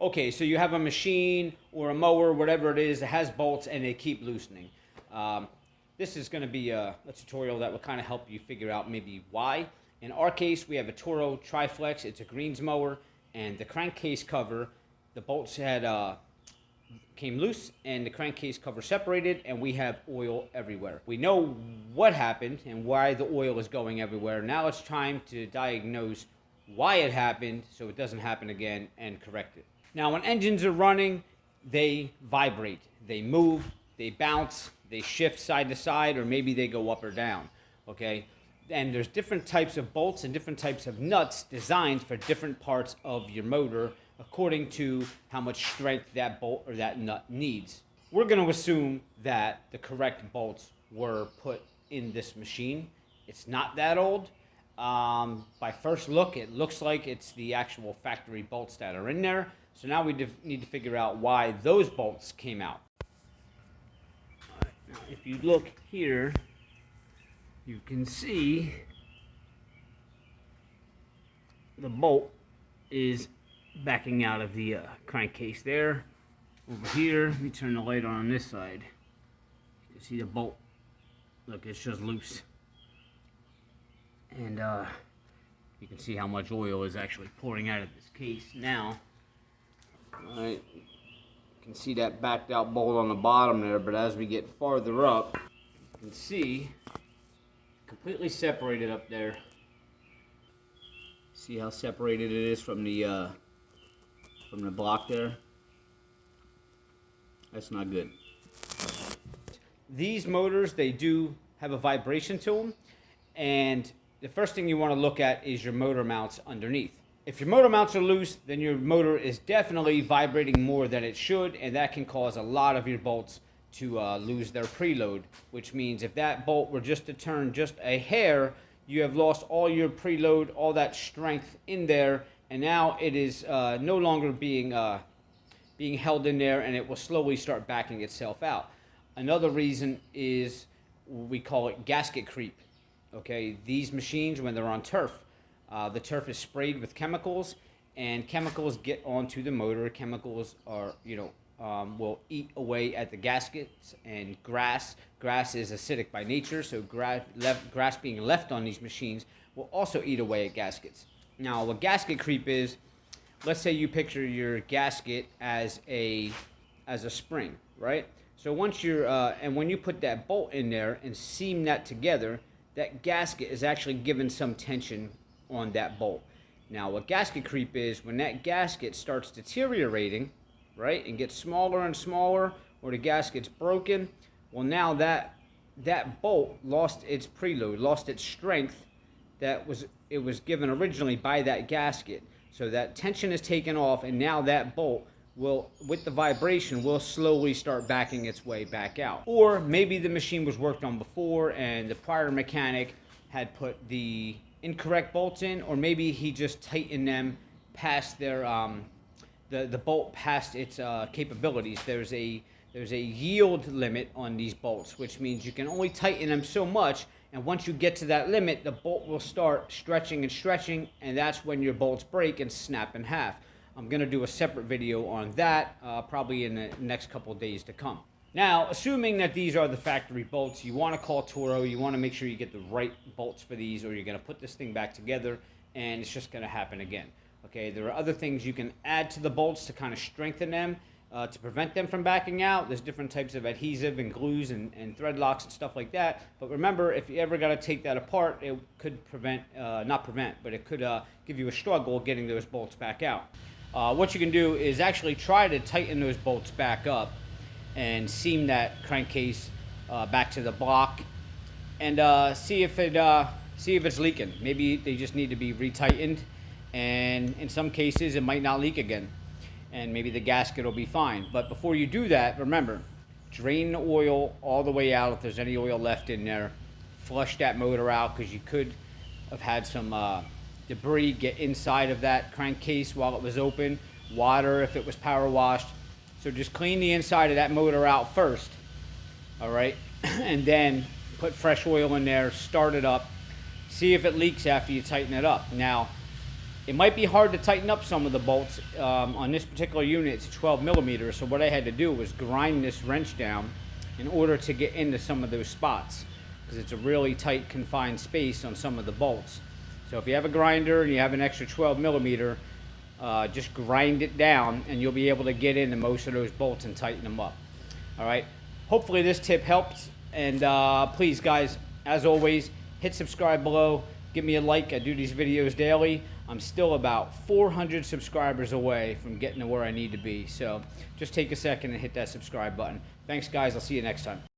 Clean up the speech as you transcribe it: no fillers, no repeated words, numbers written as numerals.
Okay, so you have a machine or a mower, whatever it is, that has bolts and they keep loosening. This is going to be a tutorial that will kind of help you figure out maybe why. In our case, we have a Toro Triflex. It's a greens mower, and the crankcase cover, the bolts had came loose, and the crankcase cover separated, and we have oil everywhere. We know what happened and why the oil is going everywhere. Now it's time to diagnose why it happened so it doesn't happen again and correct it. Now, when engines are running, they vibrate, they move, they bounce, they shift side to side, or maybe they go up or down, okay? And there's different types of bolts and different types of nuts designed for different parts of your motor according to how much strength that bolt or that nut needs. We're going to assume that the correct bolts were put in this machine. It's not that old. By first look, it looks like it's the actual factory bolts that are in there. So now we need to figure out why those bolts came out. All right, now if you look here, you can see the bolt is backing out of the crankcase there. Over here, let me turn the light on this side. You can see the bolt. Look, it's just loose. And you can see how much oil is actually pouring out of this case now. All right, you can see that backed out bolt on the bottom there, but as we get farther up, you can see completely separated up there. See how separated it is from the block there? That's not good. These motors, they do have a vibration to them, and the first thing you want to look at is your motor mounts underneath. If your motor mounts are loose, then your motor is definitely vibrating more than it should, and that can cause a lot of your bolts to lose their preload, which means if that bolt were just to turn just a hair, you have lost all your preload, all that strength in there, and now it is no longer being held in there, and it will slowly start backing itself out. Another reason is we call it gasket creep. Okay, these machines, when they're on turf, the turf is sprayed with chemicals, and chemicals get onto the motor. Chemicals are, will eat away at the gaskets, and grass is acidic by nature, so grass being left on these machines will also eat away at gaskets. Now, what gasket creep is, let's say you picture your gasket as a spring, right? So once and when you put that bolt in there and seam that together, that gasket is actually given some tension on that bolt. Now, what gasket creep is, when that gasket starts deteriorating, right, and gets smaller and smaller, or the gasket's broken, well, now that bolt lost its preload, lost its strength that it was given originally by that gasket. So that tension is taken off, and now that bolt will, with the vibration, will slowly start backing its way back out. Or maybe the machine was worked on before and the prior mechanic had put the incorrect bolts in, or maybe he just tightened them past their the bolt past its capabilities. There's a yield limit on these bolts, which means you can only tighten them so much, and once you get to that limit, the bolt will start stretching and stretching, and that's when your bolts break and snap in half. I'm going to do a separate video on that probably in the next couple of days to come. Now, assuming that these are the factory bolts, you want to call Toro. You want to make sure you get the right bolts for these, or you're going to put this thing back together and it's just going to happen again. Okay, there are other things you can add to the bolts to kind of strengthen them, to prevent them from backing out. There's different types of adhesive and glues and thread locks and stuff like that. But remember, if you ever got to take that apart, it could but it could give you a struggle getting those bolts back out. What you can do is actually try to tighten those bolts back up and seam that crankcase back to the block, and see if it's leaking. Maybe they just need to be retightened, and in some cases it might not leak again, and maybe the gasket will be fine. But before you do that, remember, drain the oil all the way out if there's any oil left in there. Flush that motor out, because you could have had some debris get inside of that crankcase while it was open. Water if it was power washed. So just clean the inside of that motor out first, all right? And then put fresh oil in there, start it up, see if it leaks after you tighten it up. Now, It might be hard to tighten up some of the bolts. On this particular unit, it's 12 millimeters, so what I had to do was grind this wrench down in order to get into some of those spots, because it's a really tight confined space on some of the bolts. So if you have a grinder and you have an extra 12 millimeter, just grind it down and you'll be able to get into most of those bolts and tighten them up. All right, hopefully this tip helps, and please guys, as always, hit subscribe below, give me a like. I do these videos daily. I'm still about 400 subscribers away from getting to where I need to be, so just take a second and hit that subscribe button. Thanks guys, I'll see you next time.